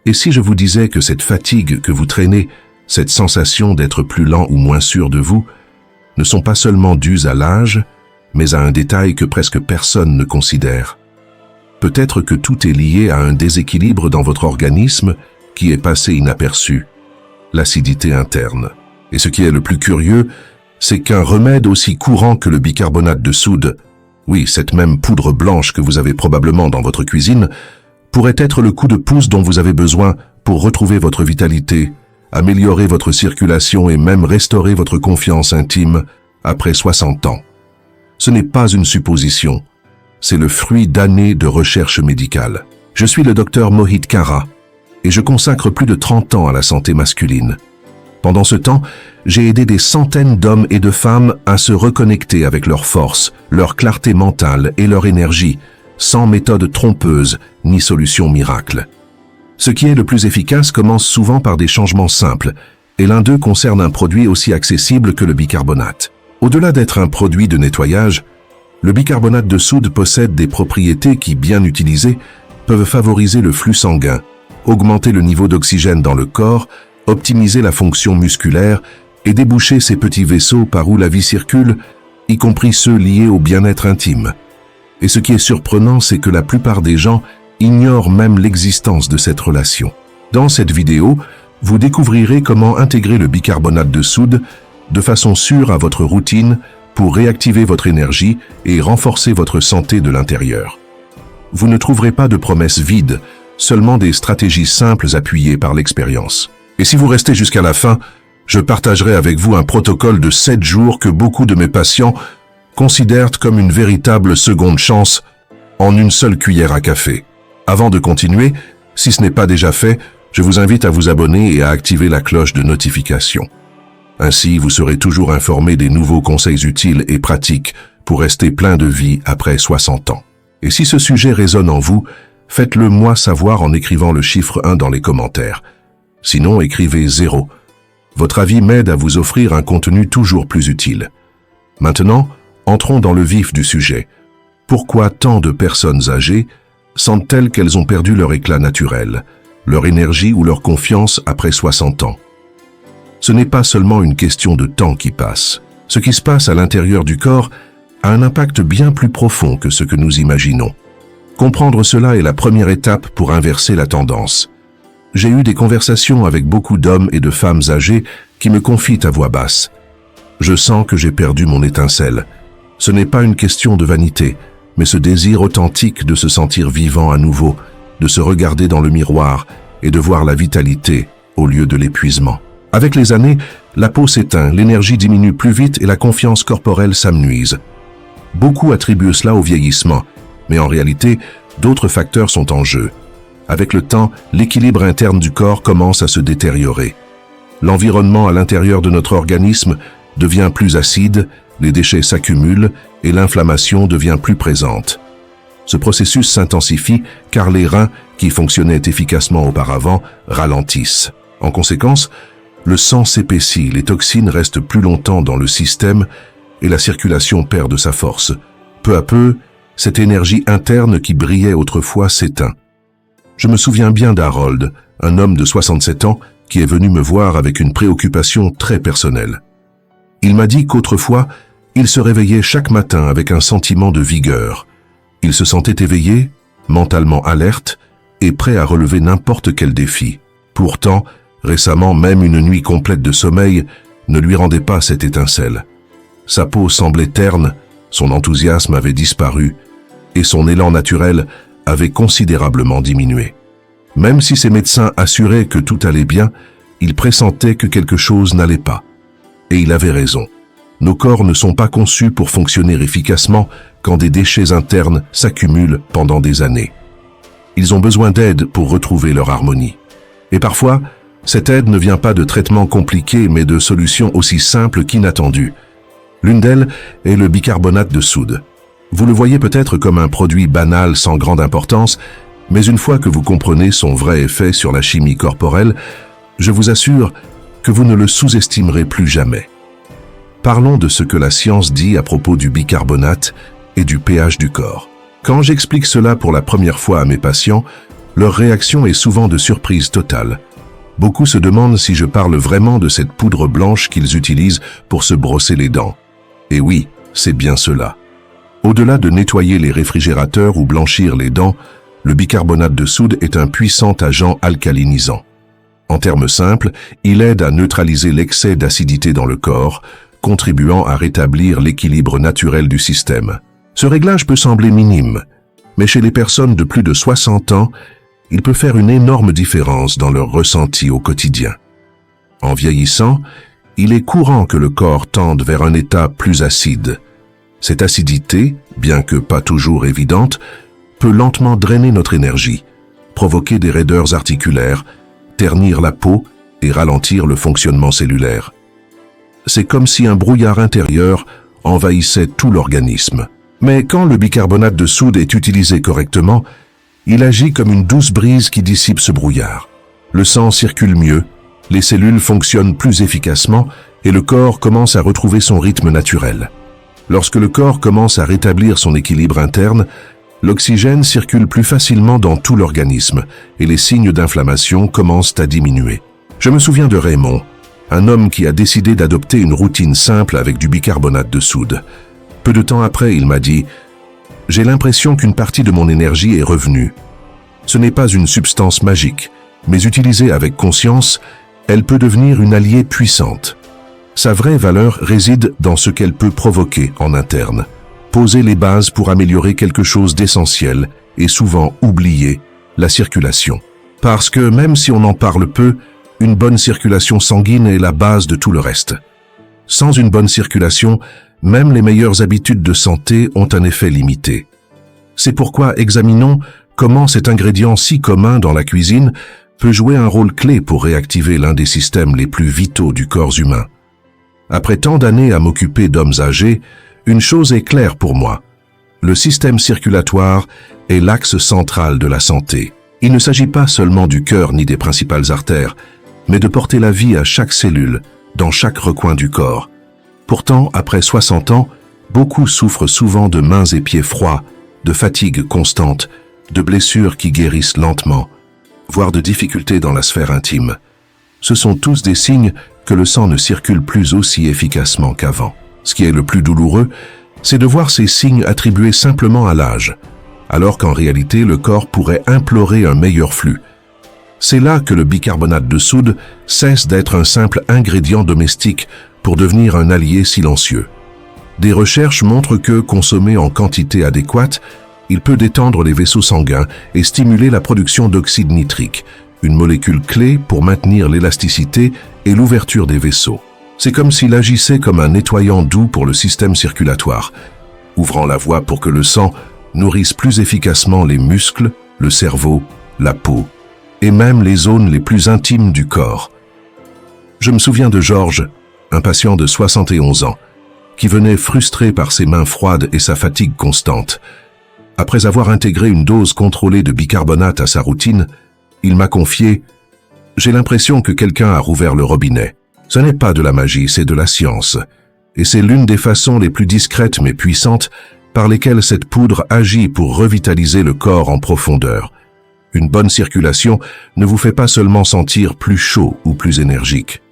Et si je vous disais que cette fatigue que vous traînez, cette sensation d'être plus lent ou moins sûr de vous, ne sont pas seulement dues à l'âge, mais à un détail que presque personne ne considère. Peut-être que tout est lié à un déséquilibre dans votre organisme qui est passé inaperçu, l'acidité interne. Et ce qui est le plus curieux, c'est qu'un remède aussi courant que le bicarbonate de soude, oui, cette même poudre blanche que vous avez probablement dans votre cuisine, pourrait être le coup de pouce dont vous avez besoin pour retrouver votre vitalité, améliorer votre circulation et même restaurer votre confiance intime après 60 ans. Ce n'est pas une supposition, c'est le fruit d'années de recherche médicale. Je suis le docteur Mohit Kara et je consacre plus de 30 ans à la santé masculine. Pendant ce temps, j'ai aidé des centaines d'hommes et de femmes à se reconnecter avec leur force, leur clarté mentale et leur énergie, sans méthode trompeuse ni solution miracle. Ce qui est le plus efficace commence souvent par des changements simples, et l'un d'eux concerne un produit aussi accessible que le bicarbonate. Au-delà d'être un produit de nettoyage, le bicarbonate de soude possède des propriétés qui, bien utilisées, peuvent favoriser le flux sanguin, augmenter le niveau d'oxygène dans le corps, optimiser la fonction musculaire et déboucher ces petits vaisseaux par où la vie circule, y compris ceux liés au bien-être intime. Et ce qui est surprenant, c'est que la plupart des gens ignorent même l'existence de cette relation. Dans cette vidéo, vous découvrirez comment intégrer le bicarbonate de soude de façon sûre à votre routine pour réactiver votre énergie et renforcer votre santé de l'intérieur. Vous ne trouverez pas de promesses vides, seulement des stratégies simples appuyées par l'expérience. Et si vous restez jusqu'à la fin, je partagerai avec vous un protocole de 7 jours que beaucoup de mes patients considèrent comme une véritable seconde chance en une seule cuillère à café. Avant de continuer, si ce n'est pas déjà fait, je vous invite à vous abonner et à activer la cloche de notification. Ainsi, vous serez toujours informé des nouveaux conseils utiles et pratiques pour rester plein de vie après 60 ans. Et si ce sujet résonne en vous, faites-le moi savoir en écrivant le chiffre 1 dans les commentaires. Sinon, écrivez 0. Votre avis m'aide à vous offrir un contenu toujours plus utile. Maintenant, entrons dans le vif du sujet. Pourquoi tant de personnes âgées sentent-elles qu'elles ont perdu leur éclat naturel, leur énergie ou leur confiance après 60 ans? Ce n'est pas seulement une question de temps qui passe. Ce qui se passe à l'intérieur du corps a un impact bien plus profond que ce que nous imaginons. Comprendre cela est la première étape pour inverser la tendance. J'ai eu des conversations avec beaucoup d'hommes et de femmes âgés qui me confient à voix basse. Je sens que j'ai perdu mon étincelle. Ce n'est pas une question de vanité, mais ce désir authentique de se sentir vivant à nouveau, de se regarder dans le miroir et de voir la vitalité au lieu de l'épuisement. Avec les années, la peau s'éteint, l'énergie diminue plus vite et la confiance corporelle s'amenuise. Beaucoup attribuent cela au vieillissement, mais en réalité, d'autres facteurs sont en jeu. Avec le temps, l'équilibre interne du corps commence à se détériorer. L'environnement à l'intérieur de notre organisme devient plus acide, les déchets s'accumulent et l'inflammation devient plus présente. Ce processus s'intensifie car les reins, qui fonctionnaient efficacement auparavant, ralentissent. En conséquence, le sang s'épaissit, les toxines restent plus longtemps dans le système et la circulation perd de sa force. Peu à peu, cette énergie interne qui brillait autrefois s'éteint. Je me souviens bien d'Harold, un homme de 67 ans qui est venu me voir avec une préoccupation très personnelle. Il m'a dit qu'autrefois, il se réveillait chaque matin avec un sentiment de vigueur. Il se sentait éveillé, mentalement alerte et prêt à relever n'importe quel défi. Pourtant, récemment, même une nuit complète de sommeil ne lui rendait pas cette étincelle. Sa peau semblait terne, son enthousiasme avait disparu et son élan naturel avait considérablement diminué. Même si ses médecins assuraient que tout allait bien, il pressentait que quelque chose n'allait pas. Et il avait raison. Nos corps ne sont pas conçus pour fonctionner efficacement quand des déchets internes s'accumulent pendant des années. Ils ont besoin d'aide pour retrouver leur harmonie. Et parfois, cette aide ne vient pas de traitements compliqués mais de solutions aussi simples qu'inattendues. L'une d'elles est le bicarbonate de soude. Vous le voyez peut-être comme un produit banal sans grande importance, mais une fois que vous comprenez son vrai effet sur la chimie corporelle, je vous assure que vous ne le sous-estimerez plus jamais. Parlons de ce que la science dit à propos du bicarbonate et du pH du corps. Quand j'explique cela pour la première fois à mes patients, leur réaction est souvent de surprise totale. Beaucoup se demandent si je parle vraiment de cette poudre blanche qu'ils utilisent pour se brosser les dents. Et oui, c'est bien cela. Au-delà de nettoyer les réfrigérateurs ou blanchir les dents, le bicarbonate de soude est un puissant agent alcalinisant. En termes simples, il aide à neutraliser l'excès d'acidité dans le corps, contribuant à rétablir l'équilibre naturel du système. Ce réglage peut sembler minime, mais chez les personnes de plus de 60 ans, il peut faire une énorme différence dans leur ressenti au quotidien. En vieillissant, il est courant que le corps tende vers un état plus acide. Cette acidité, bien que pas toujours évidente, peut lentement drainer notre énergie, provoquer des raideurs articulaires, ternir la peau et ralentir le fonctionnement cellulaire. C'est comme si un brouillard intérieur envahissait tout l'organisme. Mais quand le bicarbonate de soude est utilisé correctement, il agit comme une douce brise qui dissipe ce brouillard. Le sang circule mieux, les cellules fonctionnent plus efficacement et le corps commence à retrouver son rythme naturel. Lorsque le corps commence à rétablir son équilibre interne, l'oxygène circule plus facilement dans tout l'organisme et les signes d'inflammation commencent à diminuer. Je me souviens de Raymond, un homme qui a décidé d'adopter une routine simple avec du bicarbonate de soude. Peu de temps après, il m'a dit « J'ai l'impression qu'une partie de mon énergie est revenue. Ce n'est pas une substance magique, mais utilisée avec conscience, elle peut devenir une alliée puissante. Sa vraie valeur réside dans ce qu'elle peut provoquer en interne. Poser les bases pour améliorer quelque chose d'essentiel et souvent oublié, la circulation. Parce que même si on en parle peu, une bonne circulation sanguine est la base de tout le reste. Sans une bonne circulation, même les meilleures habitudes de santé ont un effet limité. C'est pourquoi examinons comment cet ingrédient si commun dans la cuisine peut jouer un rôle clé pour réactiver l'un des systèmes les plus vitaux du corps humain. Après tant d'années à m'occuper d'hommes âgés, une chose est claire pour moi. Le système circulatoire est l'axe central de la santé. Il ne s'agit pas seulement du cœur ni des principales artères, mais de porter la vie à chaque cellule, dans chaque recoin du corps. Pourtant, après 60 ans, beaucoup souffrent souvent de mains et pieds froids, de fatigue constante, de blessures qui guérissent lentement, voire de difficultés dans la sphère intime. Ce sont tous des signes que le sang ne circule plus aussi efficacement qu'avant. Ce qui est le plus douloureux, c'est de voir ces signes attribués simplement à l'âge, alors qu'en réalité le corps pourrait implorer un meilleur flux. C'est là que le bicarbonate de soude cesse d'être un simple ingrédient domestique pour devenir un allié silencieux. Des recherches montrent que, consommé en quantité adéquate, il peut détendre les vaisseaux sanguins et stimuler la production d'oxyde nitrique, une molécule clé pour maintenir l'élasticité et l'ouverture des vaisseaux. C'est comme s'il agissait comme un nettoyant doux pour le système circulatoire, ouvrant la voie pour que le sang nourrisse plus efficacement les muscles, le cerveau, la peau, et même les zones les plus intimes du corps. Je me souviens de Georges, un patient de 71 ans, qui venait frustré par ses mains froides et sa fatigue constante. Après avoir intégré une dose contrôlée de bicarbonate à sa routine, il m'a confié « J'ai l'impression que quelqu'un a rouvert le robinet. Ce n'est pas de la magie, c'est de la science. Et c'est l'une des façons les plus discrètes mais puissantes par lesquelles cette poudre agit pour revitaliser le corps en profondeur. Une bonne circulation ne vous fait pas seulement sentir plus chaud ou plus énergique.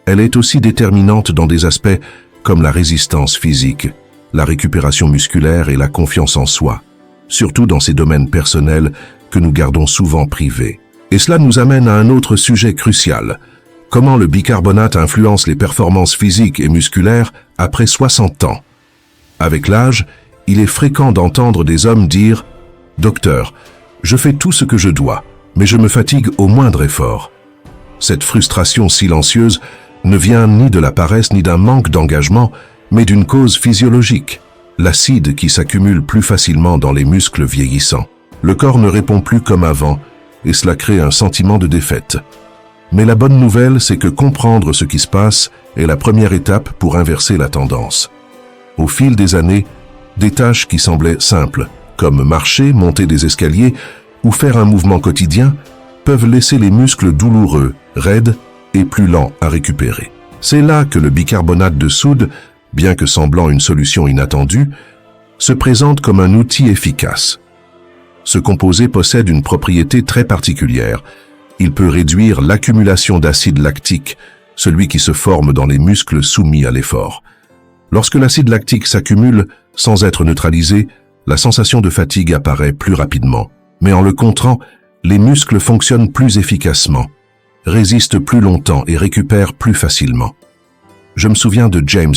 Elle est aussi déterminante dans des aspects comme la résistance physique, la récupération musculaire et la confiance en soi, surtout dans ces domaines personnels que nous gardons souvent privés. Et cela nous amène à un autre sujet crucial. Comment le bicarbonate influence les performances physiques et musculaires après 60 ans. Avec l'âge, il est fréquent d'entendre des hommes dire « Docteur, je fais tout ce que je dois, mais je me fatigue au moindre effort. » Cette frustration silencieuse ne vient ni de la paresse ni d'un manque d'engagement, mais d'une cause physiologique, l'acide qui s'accumule plus facilement dans les muscles vieillissants. Le corps ne répond plus comme avant, et cela crée un sentiment de défaite. Mais la bonne nouvelle, c'est que comprendre ce qui se passe est la première étape pour inverser la tendance. Au fil des années, des tâches qui semblaient simples, comme marcher, monter des escaliers ou faire un mouvement quotidien, peuvent laisser les muscles douloureux, raides et plus lents à récupérer. C'est là que le bicarbonate de soude, bien que semblant une solution inattendue, se présente comme un outil efficace. Ce composé possède une propriété très particulière. Il peut réduire l'accumulation d'acide lactique, celui qui se forme dans les muscles soumis à l'effort. Lorsque l'acide lactique s'accumule sans être neutralisé, la sensation de fatigue apparaît plus rapidement. Mais en le contrant, les muscles fonctionnent plus efficacement, résistent plus longtemps et récupèrent plus facilement. Je me souviens de James,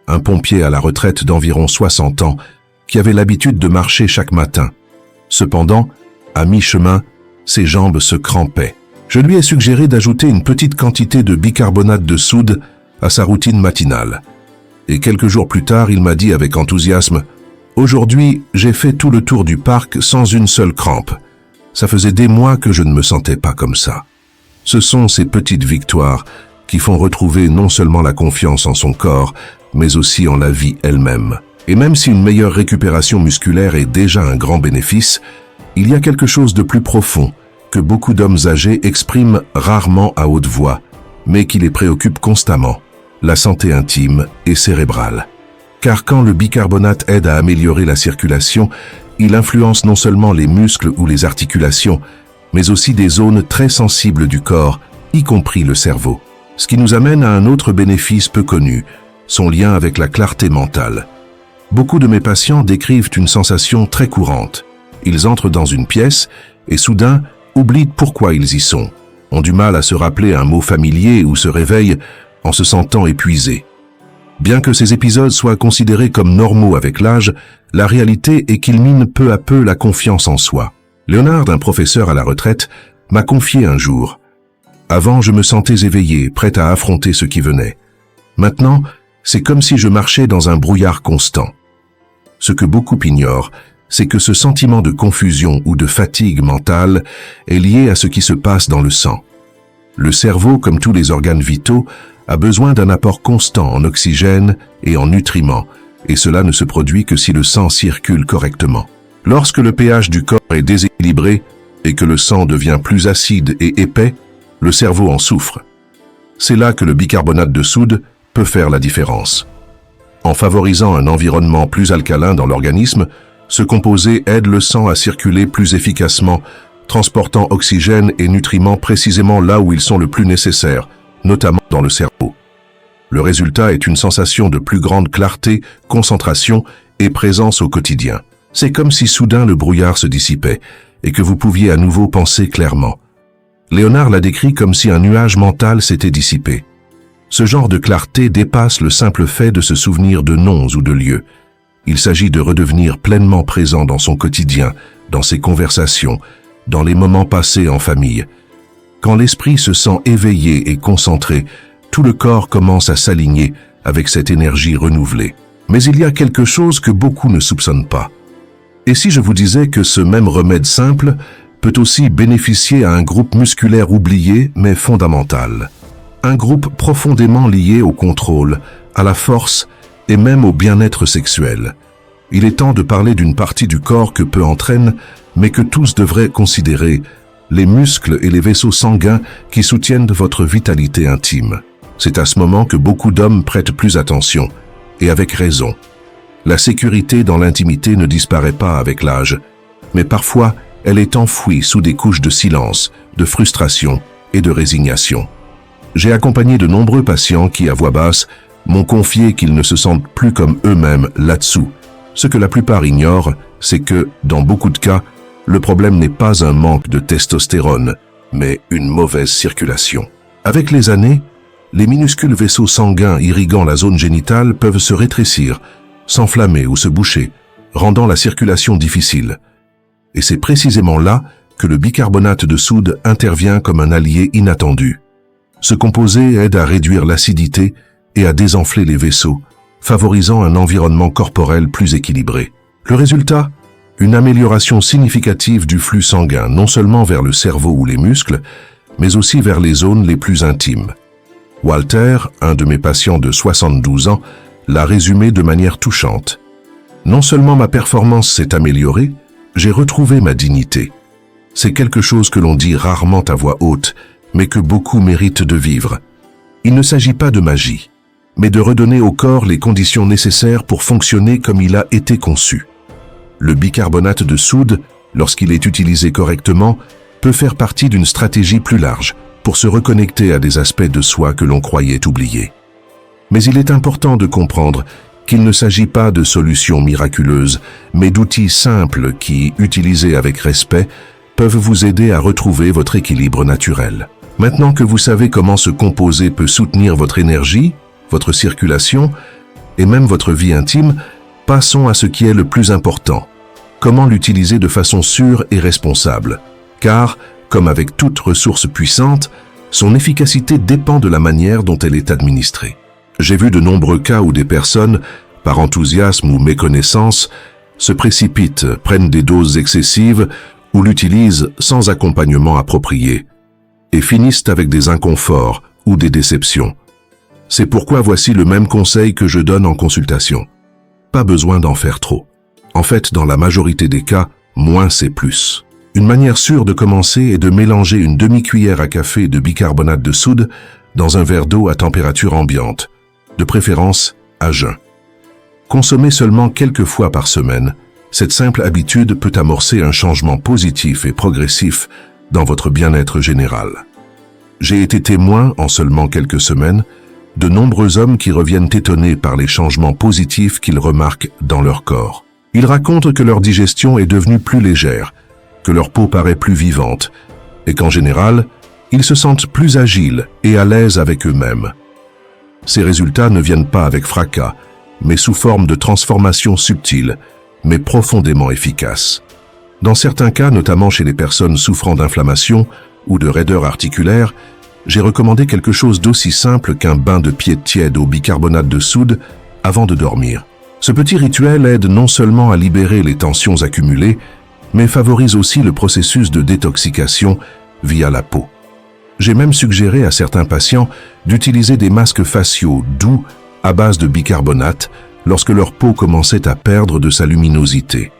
un pompier à la retraite d'environ 60 ans, qui avait l'habitude de marcher chaque matin. Cependant, à mi-chemin, ses jambes se crampaient. Je lui ai suggéré d'ajouter une petite quantité de bicarbonate de soude à sa routine matinale. Et quelques jours plus tard, il m'a dit avec enthousiasme « Aujourd'hui, j'ai fait tout le tour du parc sans une seule crampe. Ça faisait des mois que je ne me sentais pas comme ça. » Ce sont ces petites victoires qui font retrouver non seulement la confiance en son corps, mais aussi en la vie elle-même. Et même si une meilleure récupération musculaire est déjà un grand bénéfice, il y a quelque chose de plus profond que beaucoup d'hommes âgés expriment rarement à haute voix, mais qui les préoccupe constamment, la santé intime et cérébrale. Car quand le bicarbonate aide à améliorer la circulation, il influence non seulement les muscles ou les articulations, mais aussi des zones très sensibles du corps, y compris le cerveau. Ce qui nous amène à un autre bénéfice peu connu, son lien avec la clarté mentale. Beaucoup de mes patients décrivent une sensation très courante. Ils entrent dans une pièce et soudain oublient pourquoi ils y sont, ont du mal à se rappeler un mot familier ou se réveillent en se sentant épuisés. Bien que ces épisodes soient considérés comme normaux avec l'âge, la réalité est qu'ils minent peu à peu la confiance en soi. Léonard, un professeur à la retraite, m'a confié un jour « Avant, je me sentais éveillé, prêt à affronter ce qui venait. Maintenant, c'est comme si je marchais dans un brouillard constant. » Ce que beaucoup ignorent, c'est que ce sentiment de confusion ou de fatigue mentale est lié à ce qui se passe dans le sang. Le cerveau, comme tous les organes vitaux, a besoin d'un apport constant en oxygène et en nutriments, et cela ne se produit que si le sang circule correctement. Lorsque le pH du corps est déséquilibré et que le sang devient plus acide et épais, le cerveau en souffre. C'est là que le bicarbonate de soude peut faire la différence. En favorisant un environnement plus alcalin dans l'organisme, ce composé aide le sang à circuler plus efficacement, transportant oxygène et nutriments précisément là où ils sont le plus nécessaires, notamment dans le cerveau. Le résultat est une sensation de plus grande clarté, concentration et présence au quotidien. C'est comme si soudain le brouillard se dissipait et que vous pouviez à nouveau penser clairement. Léonard l'a décrit comme si un nuage mental s'était dissipé. Ce genre de clarté dépasse le simple fait de se souvenir de noms ou de lieux. Il s'agit de redevenir pleinement présent dans son quotidien, dans ses conversations, dans les moments passés en famille. Quand l'esprit se sent éveillé et concentré, tout le corps commence à s'aligner avec cette énergie renouvelée. Mais il y a quelque chose que beaucoup ne soupçonnent pas. Et si je vous disais que ce même remède simple peut aussi bénéficier à un groupe musculaire oublié mais fondamental? Un groupe profondément lié au contrôle, à la force et même au bien-être sexuel. Il est temps de parler d'une partie du corps que peu entraîne, mais que tous devraient considérer, les muscles et les vaisseaux sanguins qui soutiennent votre vitalité intime. C'est à ce moment que beaucoup d'hommes prêtent plus attention, et avec raison. La sécurité dans l'intimité ne disparaît pas avec l'âge, mais parfois elle est enfouie sous des couches de silence, de frustration et de résignation. J'ai accompagné de nombreux patients qui, à voix basse, m'ont confié qu'ils ne se sentent plus comme eux-mêmes là-dessous. Ce que la plupart ignorent, c'est que, dans beaucoup de cas, le problème n'est pas un manque de testostérone, mais une mauvaise circulation. Avec les années, les minuscules vaisseaux sanguins irriguant la zone génitale peuvent se rétrécir, s'enflammer ou se boucher, rendant la circulation difficile. Et c'est précisément là que le bicarbonate de soude intervient comme un allié inattendu. Ce composé aide à réduire l'acidité et à désenfler les vaisseaux, favorisant un environnement corporel plus équilibré. Le résultat? Une amélioration significative du flux sanguin, non seulement vers le cerveau ou les muscles, mais aussi vers les zones les plus intimes. Walter, un de mes patients de 72 ans, l'a résumé de manière touchante. Non seulement ma performance s'est améliorée, j'ai retrouvé ma dignité. C'est quelque chose que l'on dit rarement à voix haute, mais que beaucoup méritent de vivre. Il ne s'agit pas de magie, mais de redonner au corps les conditions nécessaires pour fonctionner comme il a été conçu. Le bicarbonate de soude lorsqu'il est utilisé correctement, peut faire partie d'une stratégie plus large pour se reconnecter à des aspects de soi que l'on croyait oubliés. Mais il est important de comprendre qu'il ne s'agit pas de solutions miraculeuses, mais d'outils simples qui, utilisés avec respect, peuvent vous aider à retrouver votre équilibre naturel. Maintenant que vous savez comment ce composé peut soutenir votre énergie, votre circulation et même votre vie intime, passons à ce qui est le plus important. Comment l'utiliser de façon sûre et responsable? Car, comme avec toute ressource puissante, son efficacité dépend de la manière dont elle est administrée. J'ai vu de nombreux cas où des personnes, par enthousiasme ou méconnaissance, se précipitent, prennent des doses excessives ou l'utilisent sans accompagnement approprié et finissent avec des inconforts ou des déceptions. C'est pourquoi voici le même conseil que je donne en consultation. Pas besoin d'en faire trop. En fait, dans la majorité des cas, moins c'est plus. Une manière sûre de commencer est de mélanger une demi-cuillère à café de bicarbonate de soude dans un verre d'eau à température ambiante, de préférence à jeun. Consommez seulement quelques fois par semaine. Cette simple habitude peut amorcer un changement positif et progressif dans votre bien-être général. J'ai été témoin, en seulement quelques semaines, de nombreux hommes qui reviennent étonnés par les changements positifs qu'ils remarquent dans leur corps. Ils racontent que leur digestion est devenue plus légère, que leur peau paraît plus vivante, et qu'en général, ils se sentent plus agiles et à l'aise avec eux-mêmes. Ces résultats ne viennent pas avec fracas, mais sous forme de transformations subtiles, mais profondément efficaces. Dans certains cas, notamment chez les personnes souffrant d'inflammation ou de raideur articulaire, j'ai recommandé quelque chose d'aussi simple qu'un bain de pied tiède au bicarbonate de soude avant de dormir. Ce petit rituel aide non seulement à libérer les tensions accumulées, mais favorise aussi le processus de détoxication via la peau. J'ai même suggéré à certains patients d'utiliser des masques faciaux doux à base de bicarbonate lorsque leur peau commençait à perdre de sa luminosité.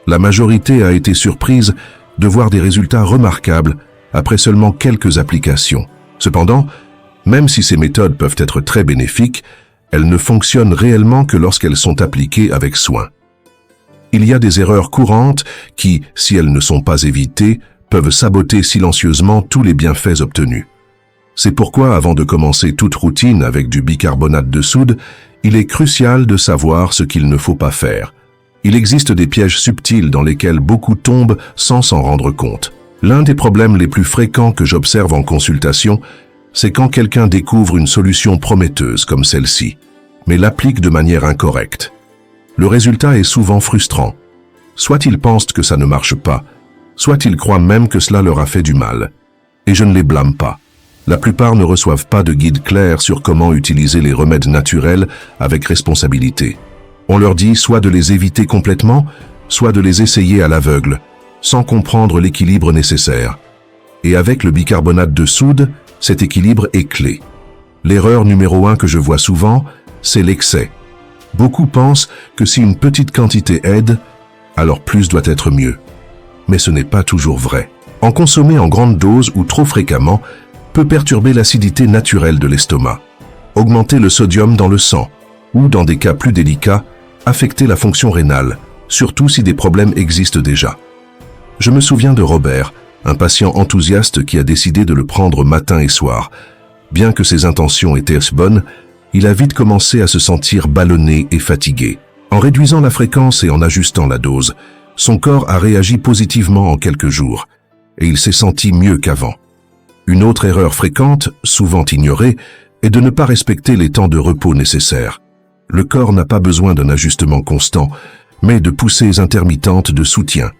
La majorité a été surprise de voir des résultats remarquables après seulement quelques applications. Cependant, même si ces méthodes peuvent être très bénéfiques, elles ne fonctionnent réellement que lorsqu'elles sont appliquées avec soin. Il y a des erreurs courantes qui, si elles ne sont pas évitées, peuvent saboter silencieusement tous les bienfaits obtenus. C'est pourquoi, avant de commencer toute routine avec du bicarbonate de soude, il est crucial de savoir ce qu'il ne faut pas faire. Il existe des pièges subtils dans lesquels beaucoup tombent sans s'en rendre compte. L'un des problèmes les plus fréquents que j'observe en consultation, c'est quand quelqu'un découvre une solution prometteuse comme celle-ci, mais l'applique de manière incorrecte. Le résultat est souvent frustrant. Soit ils pensent que ça ne marche pas, soit ils croient même que cela leur a fait du mal. Et je ne les blâme pas. La plupart ne reçoivent pas de guide clair sur comment utiliser les remèdes naturels avec responsabilité. On leur dit soit de les éviter complètement, soit de les essayer à l'aveugle, sans comprendre l'équilibre nécessaire. Et avec le bicarbonate de soude, cet équilibre est clé. L'erreur numéro 1 que je vois souvent, c'est l'excès. Beaucoup pensent que si une petite quantité aide, alors plus doit être mieux. Mais ce n'est pas toujours vrai. En consommer en grande dose ou trop fréquemment peut perturber l'acidité naturelle de l'estomac, augmenter le sodium dans le sang, ou dans des cas plus délicats, affecter la fonction rénale, surtout si des problèmes existent déjà. Je me souviens de Robert, un patient enthousiaste qui a décidé de le prendre matin et soir. Bien que ses intentions étaient bonnes, il a vite commencé à se sentir ballonné et fatigué. En réduisant la fréquence et en ajustant la dose, son corps a réagi positivement en quelques jours, et il s'est senti mieux qu'avant. Une autre erreur fréquente, souvent ignorée, est de ne pas respecter les temps de repos nécessaires. Le corps n'a pas besoin d'un ajustement constant, mais de poussées intermittentes de soutien.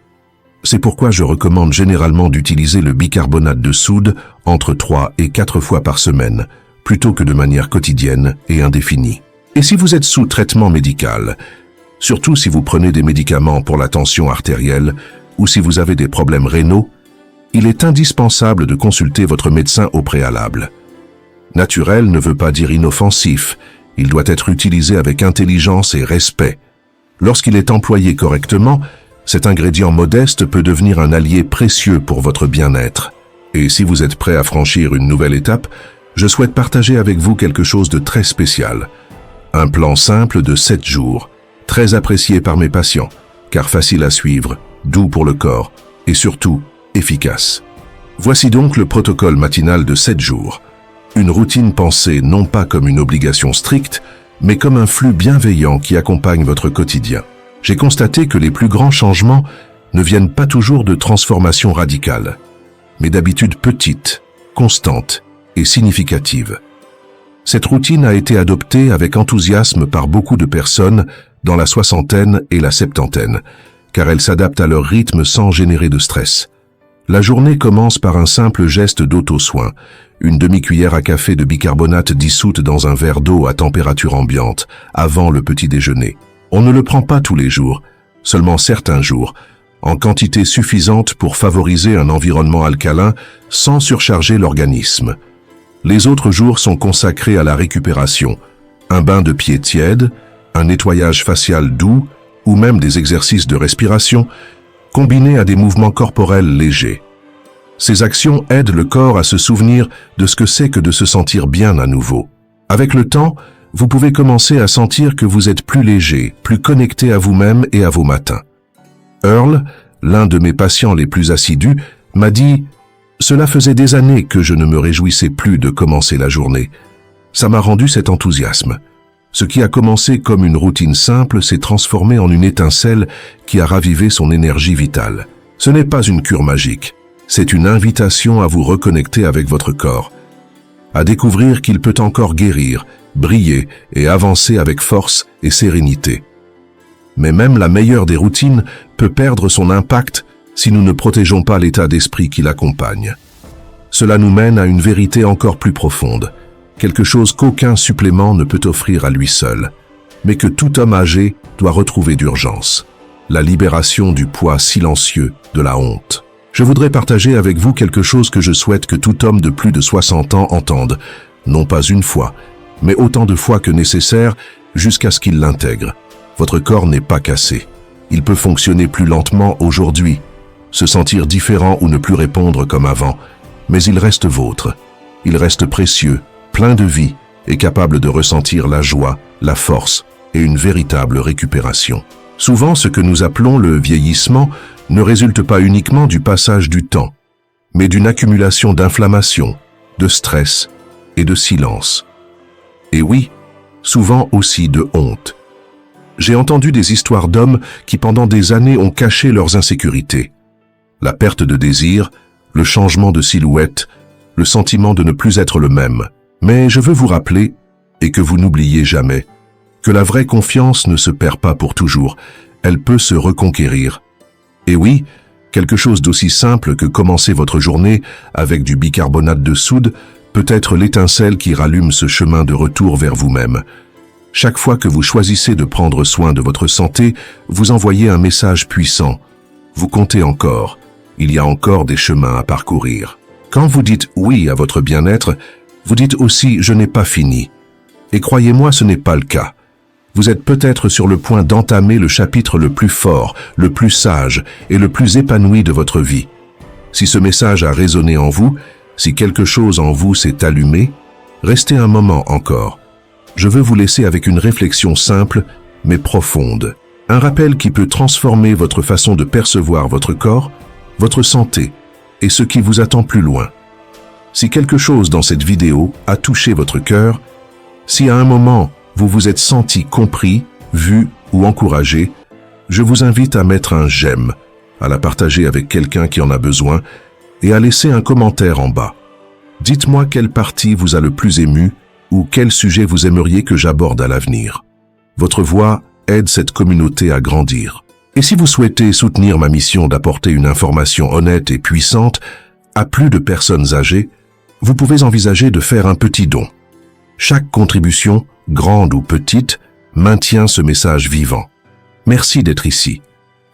C'est pourquoi je recommande généralement d'utiliser le bicarbonate de soude entre 3 et 4 fois par semaine, plutôt que de manière quotidienne et indéfinie. Et si vous êtes sous traitement médical, surtout si vous prenez des médicaments pour la tension artérielle ou si vous avez des problèmes rénaux, il est indispensable de consulter votre médecin au préalable. Naturel ne veut pas dire inoffensif, il doit être utilisé avec intelligence et respect. Lorsqu'il est employé correctement, cet ingrédient modeste peut devenir un allié précieux pour votre bien-être. Et si vous êtes prêt à franchir une nouvelle étape, je souhaite partager avec vous quelque chose de très spécial. Un plan simple de 7 jours, très apprécié par mes patients, car facile à suivre, doux pour le corps et surtout efficace. Voici donc le protocole matinal de 7 jours. Une routine pensée non pas comme une obligation stricte, mais comme un flux bienveillant qui accompagne votre quotidien. J'ai constaté que les plus grands changements ne viennent pas toujours de transformations radicales, mais d'habitudes petites, constantes et significatives. Cette routine a été adoptée avec enthousiasme par beaucoup de personnes dans la soixantaine et la septantaine, car elle s'adapte à leur rythme sans générer de stress. La journée commence par un simple geste d'auto-soin, une demi-cuillère à café de bicarbonate dissoute dans un verre d'eau à température ambiante, avant le petit déjeuner. On ne le prend pas tous les jours, seulement certains jours, en quantité suffisante pour favoriser un environnement alcalin sans surcharger l'organisme. Les autres jours sont consacrés à la récupération, un bain de pieds tiède, un nettoyage facial doux ou même des exercices de respiration, combinés à des mouvements corporels légers. Ces actions aident le corps à se souvenir de ce que c'est que de se sentir bien à nouveau. Avec le temps, vous pouvez commencer à sentir que vous êtes plus léger, plus connecté à vous-même et à vos matins. Earl, l'un de mes patients les plus assidus, m'a dit « Cela faisait des années que je ne me réjouissais plus de commencer la journée. Ça m'a rendu cet enthousiasme. Ce qui a commencé comme une routine simple s'est transformé en une étincelle qui a ravivé son énergie vitale. Ce n'est pas une cure magique, c'est une invitation à vous reconnecter avec votre corps, à découvrir qu'il peut encore guérir, briller et avancer avec force et sérénité. Mais même la meilleure des routines peut perdre son impact si nous ne protégeons pas l'état d'esprit qui l'accompagne. Cela nous mène à une vérité encore plus profonde, quelque chose qu'aucun supplément ne peut offrir à lui seul, mais que tout homme âgé doit retrouver d'urgence. La libération du poids silencieux de la honte. Je voudrais partager avec vous quelque chose que je souhaite que tout homme de plus de 60 ans entende, non pas une fois, mais autant de fois que nécessaire jusqu'à ce qu'il l'intègre. Votre corps n'est pas cassé. Il peut fonctionner plus lentement aujourd'hui, se sentir différent ou ne plus répondre comme avant, mais il reste vôtre. Il reste précieux, plein de vie et capable de ressentir la joie, la force et une véritable récupération. Souvent, ce que nous appelons le vieillissement ne résulte pas uniquement du passage du temps, mais d'une accumulation d'inflammation, de stress et de silence. Et oui, souvent aussi de honte. J'ai entendu des histoires d'hommes qui pendant des années ont caché leurs insécurités. La perte de désir, le changement de silhouette, le sentiment de ne plus être le même. Mais je veux vous rappeler, et que vous n'oubliez jamais, que la vraie confiance ne se perd pas pour toujours, elle peut se reconquérir. Et oui, quelque chose d'aussi simple que commencer votre journée avec du bicarbonate de soude peut être l'étincelle qui rallume ce chemin de retour vers vous-même. Chaque fois que vous choisissez de prendre soin de votre santé, vous envoyez un message puissant. Vous comptez encore, il y a encore des chemins à parcourir. Quand vous dites oui à votre bien-être, vous dites aussi « je n'ai pas fini ». Et croyez-moi, ce n'est pas le cas. Vous êtes peut-être sur le point d'entamer le chapitre le plus fort, le plus sage et le plus épanoui de votre vie. Si ce message a résonné en vous, si quelque chose en vous s'est allumé, restez un moment encore. Je veux vous laisser avec une réflexion simple, mais profonde. Un rappel qui peut transformer votre façon de percevoir votre corps, votre santé et ce qui vous attend plus loin. Si quelque chose dans cette vidéo a touché votre cœur, si à un moment vous vous êtes senti compris, vu ou encouragé, je vous invite à mettre un j'aime, à la partager avec quelqu'un qui en a besoin et à laisser un commentaire en bas. Dites-moi quelle partie vous a le plus ému ou quel sujet vous aimeriez que j'aborde à l'avenir. Votre voix aide cette communauté à grandir. Et si vous souhaitez soutenir ma mission d'apporter une information honnête et puissante à plus de personnes âgées, vous pouvez envisager de faire un petit don. Chaque contribution, grande ou petite, maintient ce message vivant. Merci d'être ici.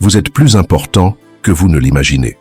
Vous êtes plus important que vous ne l'imaginez.